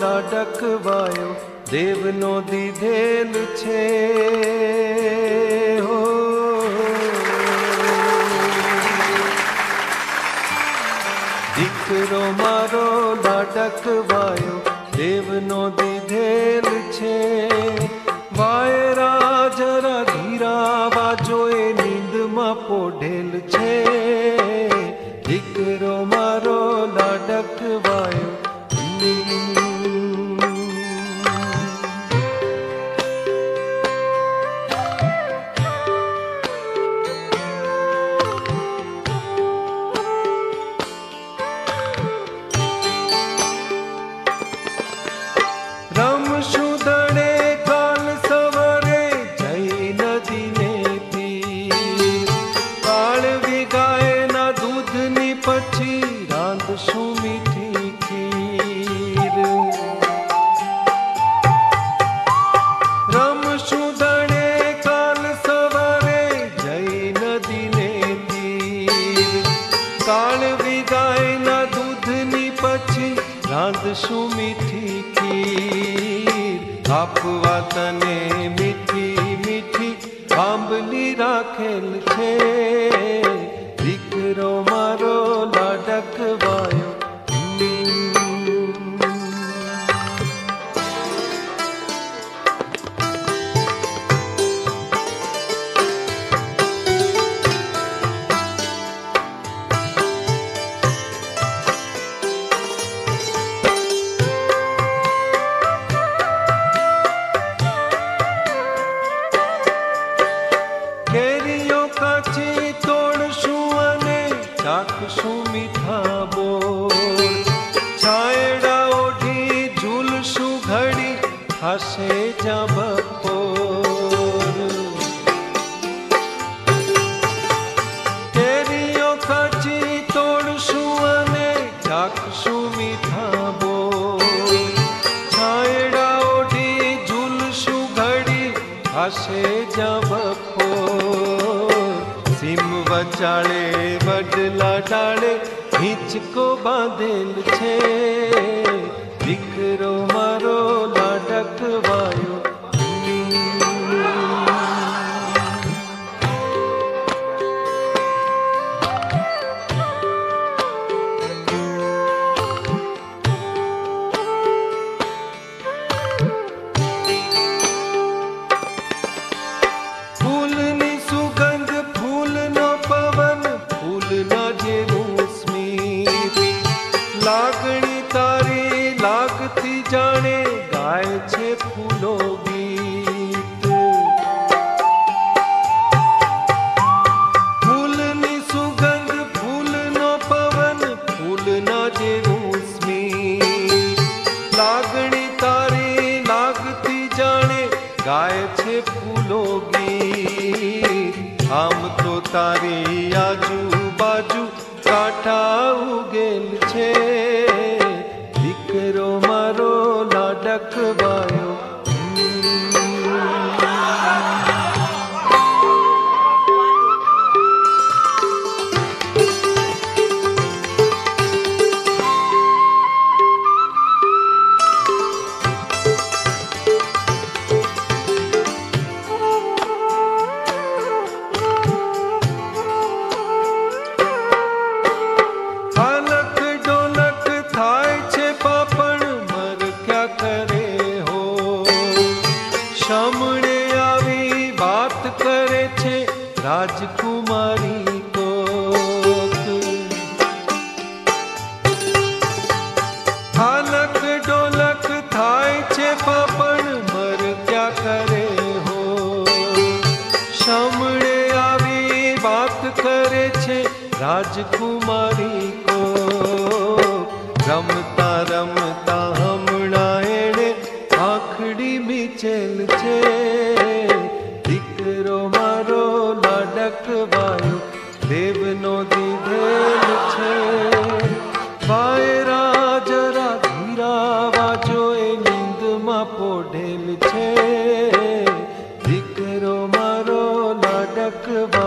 લાડકવાયો દેવનો દીધેલ છે હો. દીકરો મારો લાડકવાયો દેવનો દીધેલ છે. વાયરા જરા ધીરા વાજો એ નીંદમાં પોઢેલ છે. દીકરો મારો લાડકવાયો મીઠી ખીર આપવા તને મીઠી મીઠી આંબલી રાખેલ છે. દીકરો મારો લાડકવાયો ચાખશું મીઠા બોલ. છાયડા ઓઢી ઝૂલશું ઘડી થાશે જ્યાં બપોર. કેરીઓ કાચી તોડશું અને ચાખશું મીઠા બોલ. છાયડા ઓઢી ઝૂલશું ઘડી થાશે જ્યાં બપોર. સીમ વચાળે વડલા ડાળે હિંચકો બાંધેલ છે. દીકરો મારો લાડકવાયો લાગણી તારી લાગતી જાણે ગાય છે ફૂલો ગીત. ફૂલની સુગંધ ફૂલનો પવન ફૂલના જેવું સ્મિત. લાગણી તારી લાગતી જાણે ગાય છે ફૂલો ગીત. આમ તો તારી આજુબાજુ કાંઠા ઉગેલ છે. દીકરો મારો લાડકવાયો સામણે આવી વાત કરે છે રાજકુમારી કોક. હાલક ડોલક થાય છે પાપણ મર ક્યાં કરે હો. સામણે આવી વાત કરે છે રાજકુમારી કોક. રમતા રમતા હમણાં એણે આખડી મીચેલ છે. દીકરો મારો લાડકવાયો દેવનો દીધેલ છે. વાયરા જરા ધીરા વાજો એ નીંદમાં પોઢેલ છે. દીકરો મારો લાડકવાયો